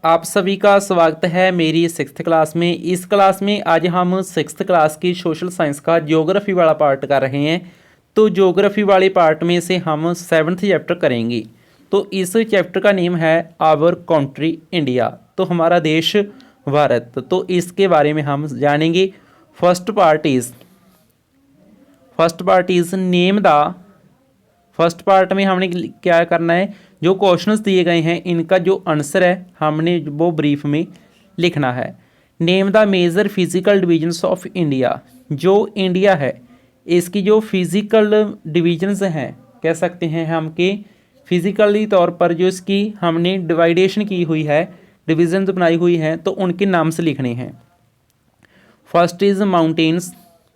आप सभी का स्वागत है मेरी सिक्स्थ क्लास में। इस क्लास में आज हम सिक्स्थ क्लास की सोशल साइंस का ज्योग्राफी वाला पार्ट कर रहे हैं। तो ज्योग्राफी वाले पार्ट में से हम सेवन्थ चैप्टर करेंगे। तो इस चैप्टर का नेम है आवर कंट्री इंडिया, तो हमारा देश भारत। तो इसके बारे में हम जानेंगे। First part is name the. First part में हमने क्या करना है, जो क्वेश्चंस दिए गए हैं इनका जो आंसर है हमने वो ब्रीफ में लिखना है। Name the major physical divisions of India. जो इंडिया है इसकी जो फिजिकल डिविजन्स हैं, कह सकते हैं हम कि फिजिकली तौर पर जो इसकी हमने डिवाइडेशन की हुई है, डिविजन्स बनाई हुई हैं, तो उनके नाम से लिखने हैं। First is mountains,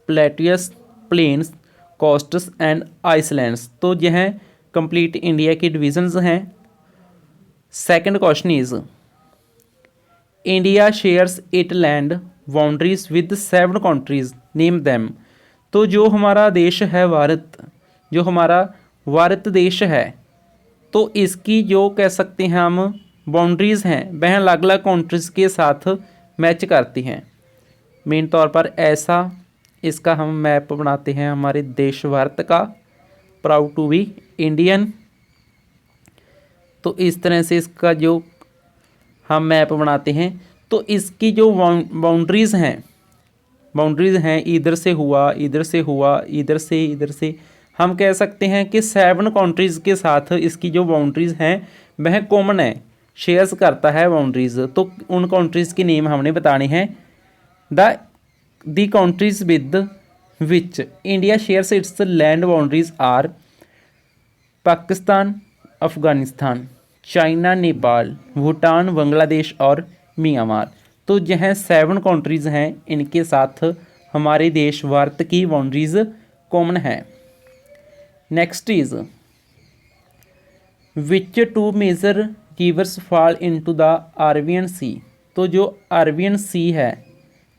plateaus, plains, coasts and islands. तो यह कंप्लीट इंडिया की डिविजन्स हैं। Second question is India shares it land boundaries with 7 countries, name them. तो जो हमारा देश है भारत, जो हमारा भारत देश है, तो इसकी जो कह सकते हैं हम बाउंड्रीज़ हैं वह अलग अलग कंट्रीज़ के साथ मैच करती हैं। मेन तौर पर ऐसा इसका हम मैप बनाते हैं हमारे देश भारत का, प्राउड टू बी इंडियन। तो इस तरह से इसका जो हम मैप बनाते हैं, तो इसकी जो बाउंड्रीज़ हैं इधर से हुआ, इधर से हुआ, इधर से, इधर से, हम कह सकते हैं कि 7 कंट्रीज़ के साथ इसकी जो बाउंड्रीज़ हैं वह कॉमन है, शेयर्स करता है बाउंड्रीज़। तो उन कंट्रीज़ के नेम हमने बताने हैं। The countries with which India shares its land boundaries are Pakistan, Afghanistan, China, Nepal, Bhutan, Bangladesh और म्यांमार। तो यह 7 कंट्रीज़ हैं, इनके साथ हमारे देश भारत की बाउंड्रीज़ कॉमन है। Next is which 2 major rivers fall into the Arabian sea. तो जो अरबियन सी है,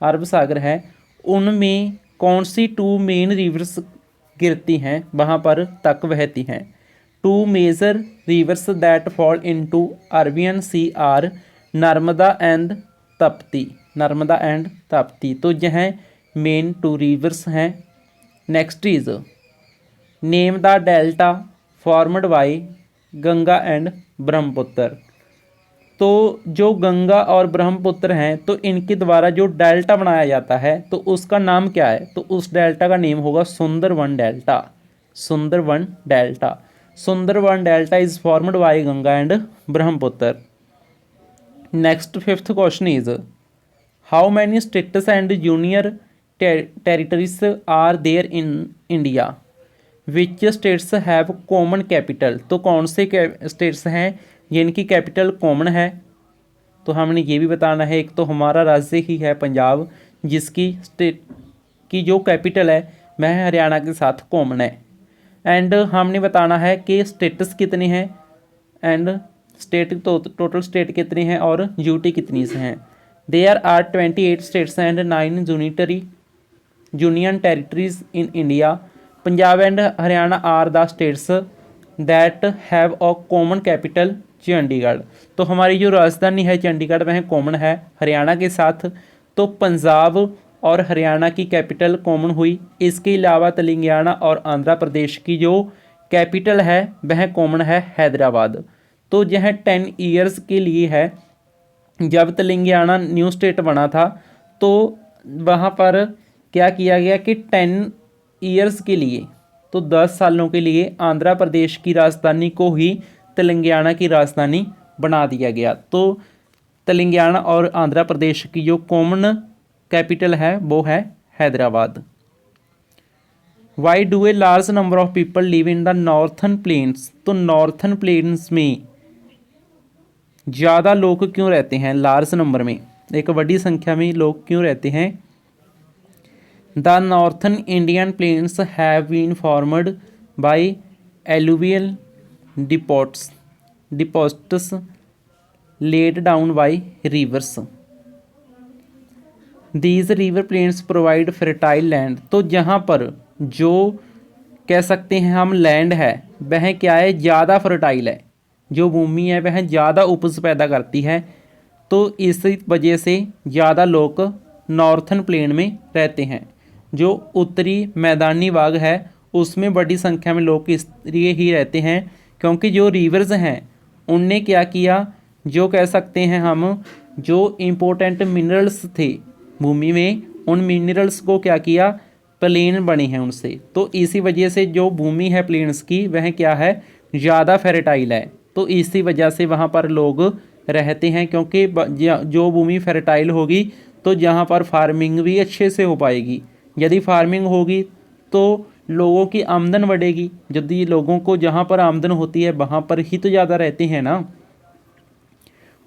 अरब सागर है, उनमें कौन सी 2 मेन रिवर्स गिरती हैं, वहाँ पर तक बहती हैं। 2 major rivers that fall into Arabian sea are Narmada and Tapti, Narmada and Tapti. तो यह मेन 2 रिवर्स हैं। Next is name the delta formed by Ganga and Brahmaputra. तो जो गंगा और ब्रह्मपुत्र हैं, तो इनके द्वारा जो डेल्टा बनाया जाता है तो उसका नाम क्या है, तो उस डेल्टा का नेम होगा Sundarban delta. Sundarban delta, Sundarban delta is formed by Ganga and Brahmaputra. Next 5th question is how many states and union territories are there in India, which states have common capital. तो कौन से स्टेट्स हैं जिनकी कैपिटल कॉमन है, तो हमने ये भी बताना है। एक तो हमारा राज्य ही है पंजाब, जिसकी स्टेट की जो कैपिटल है वह हरियाणा के साथ कॉमन है। एंड हमने बताना है कि स्टेट्स कितने हैं एंड स्टेट तो टोटल स्टेट कितने हैं और यूटी कितनी से हैं। There are 28 states and 9 union territories in India. Punjab and Haryana are the states that have a common capital Chandigarh. तो हमारी जो राजधानी है चंडीगढ़ वह कॉमन है हरियाणा के साथ। तो पंजाब और हरियाणा की कैपिटल कॉमन हुई। इसके अलावा तेलंगाना और आंध्र प्रदेश की जो कैपिटल है वह कॉमन है हैदराबाद। तो यह 10 ईयर्स के लिए है। जब तेलंगाना न्यू स्टेट बना था तो वहाँ पर क्या किया गया कि 10 ईयर्स के लिए, तो 10 सालों के लिए आंध्र प्रदेश की राजधानी को ही तेलंगाना की राजधानी बना दिया गया। तो तेलंगाना और आंध्र प्रदेश की जो कॉमन कैपिटल है वो है Hyderabad. Why do a large number of people live in the northern plains. तो नॉर्थन प्लेन्स में ज़्यादा लोग क्यों रहते हैं, लार्ज नंबर में, एक बड़ी संख्या में लोग क्यों रहते हैं। The northern Indian plains have been formed by alluvial deposits laid down by rivers. These river plains provide fertile land. तो जहाँ पर जो कह सकते हैं हम लैंड है वह क्या है, ज़्यादा फर्टाइल है, जो भूमि है वह ज़्यादा उपज पैदा करती है। तो इस वजह से ज़्यादा लोग नॉर्थन प्लेन में रहते हैं। जो उत्तरी मैदानी भाग है उसमें बड़ी संख्या में लोग इसलिए ही रहते हैं क्योंकि जो रिवर्स हैं उनने क्या किया, जो कह सकते हैं हम, जो इम्पोर्टेंट मिनरल्स थे भूमि में, उन मिनरल्स को क्या किया, प्लेन बने हैं उनसे। तो इसी वजह से जो भूमि है प्लेन्स की वह क्या है, ज़्यादा फर्टाइल है। तो इसी वजह से वहाँ पर लोग रहते हैं क्योंकि जो भूमि फर्टाइल होगी तो जहाँ पर फार्मिंग भी अच्छे से हो पाएगी। यदि फार्मिंग होगी तो लोगों की आमदन बढ़ेगी। यदि लोगों को जहाँ पर आमदन होती है वहाँ पर ही तो ज़्यादा रहते हैं ना।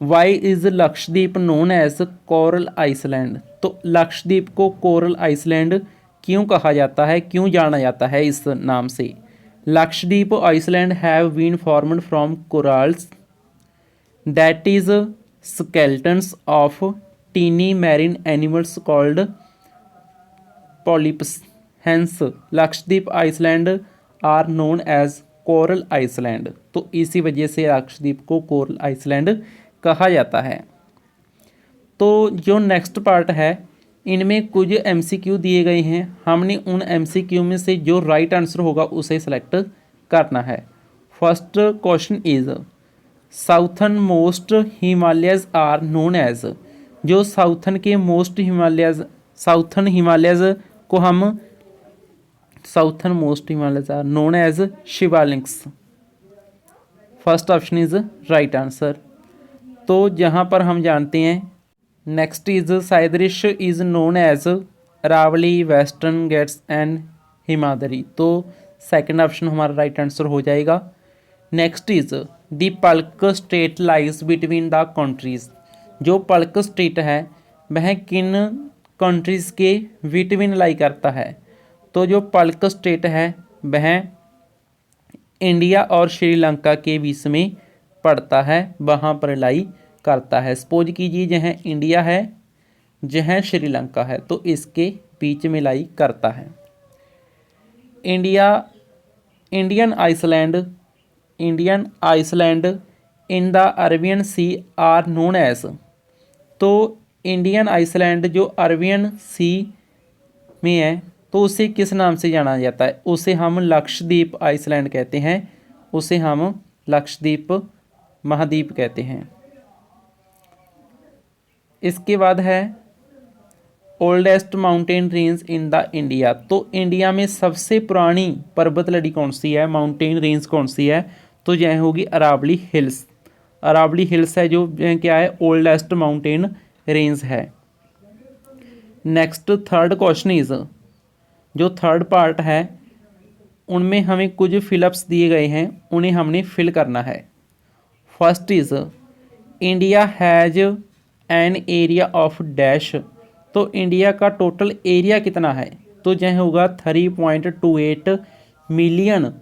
Why is Lakshadweep known as coral island. तो लक्षद्वीप को कोरल आइसलैंड क्यों कहा जाता है, क्यों जाना जाता है इस नाम से? Lakshadweep island have been formed from corals that is skeletons of teeny marine animals called polyps. Hence Lakshadweep island are known as coral island. तो इसी वजह से लक्षद्वीप को कोरल आइसलैंड कहा जाता है। तो जो नेक्स्ट पार्ट है इनमें कुछ एमसीक्यू दिए गए हैं, हमने उन एमसीक्यू में से जो राइट आंसर होगा उसे सेलेक्ट करना है। First question is southern most Himalayas are known as. जो साउथर्न के मोस्ट हिमालयज, साउथर्न हिमालयज को हम southern most Himalayas are known as Shivaliks. First option is right answer. तो जहाँ पर हम जानते हैं next is Sahyadris is known as Aravalli, western Ghats and Himadri. तो सेकंड ऑप्शन हमारा राइट आंसर हो जाएगा। Next is the Palk strait lies between the countries. जो पल्क स्टेट है वह किन कंट्रीज़ के बिटवीन लाई करता है? तो जो पल्क स्टेट है वह इंडिया और श्रीलंका के बीच में पड़ता है, वहाँ पर लाई करता है। सपोज कीजिए जहाँ इंडिया है, जहाँ श्रीलंका है, तो इसके बीच में लाई करता है। Indian island in the Arabian sea are known as. तो इंडियन आइसलैंड जो अरेबियन सी में है तो उसे किस नाम से जाना जाता है? उसे हम लक्षद्वीप आइसलैंड कहते हैं, उसे हम लक्षद्वीप महाद्वीप कहते हैं। इसके बाद है oldest mountain range in the India. तो इंडिया में सबसे पुरानी पर्वत लड़ी कौन सी है, माउंटेन रेंज कौन सी है? तो यह होगी अरावली हिल्स। अरावली हिल्स है जो क्या है, ओल्डेस्ट माउंटेन रेंज है। नेक्स्ट थर्ड क्वेश्चन इज, जो थर्ड पार्ट है उनमें हमें कुछ फिलअप्स दिए गए हैं, उन्हें हमने फिल करना है। First is India has an area of dash. तो इंडिया का टोटल एरिया कितना है? तो यह होगा 3.28 million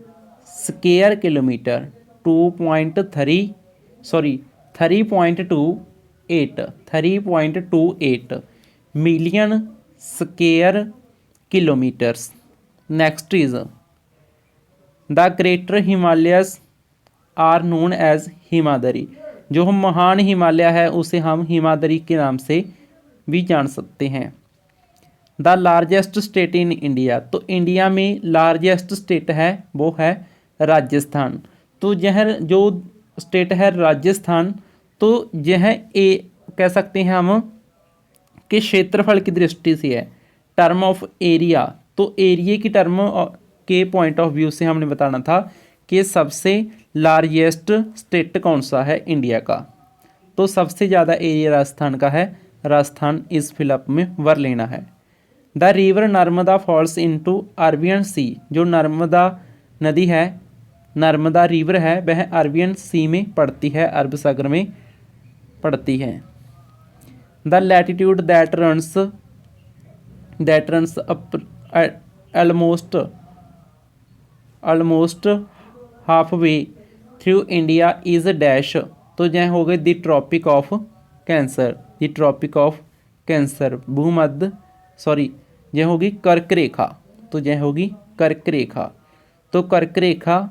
square kilometre. 3.28 million square kilometres. Next is the greater Himalayas are known as Himadri. जो हम महान हिमालय है उसे हम हिमाद्री के नाम से भी जान सकते हैं। The largest state in India. तो इंडिया में लार्जेस्ट स्टेट है वो है राजस्थान। तो यह जो स्टेट है राजस्थान, तो यह कह सकते हैं हम कि क्षेत्रफल की दृष्टि से है, टर्म ऑफ एरिया। तो एरिया की टर्म के पॉइंट ऑफ व्यू से हमने बताना था कि सबसे लार्जेस्ट स्टेट कौन सा है इंडिया का। तो सबसे ज़्यादा एरिया राजस्थान का है, राजस्थान इस फिलअप में वर लेना है। The river Narmada falls into Arabian sea. जो नर्मदा नदी है, नर्मदा रिवर है, वह अरबियन सी में पड़ती है, अरब सागर में पड़ती है। The latitude that runs up almost halfway through India is dash. तो यह हो गई the tropic of cancer. The tropic of cancer भूमध्य यह होगी कर्क रेखा। तो यह होगी कर्क रेखा। तो कर्क रेखा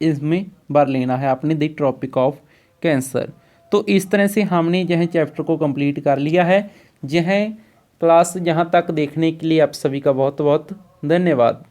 इसमें बार लेना है आपने, द ट्रॉपिक ऑफ कैंसर। तो इस तरह से हमने यह चैप्टर को कंप्लीट कर लिया है। यह क्लास यहाँ तक देखने के लिए आप सभी का बहुत बहुत धन्यवाद।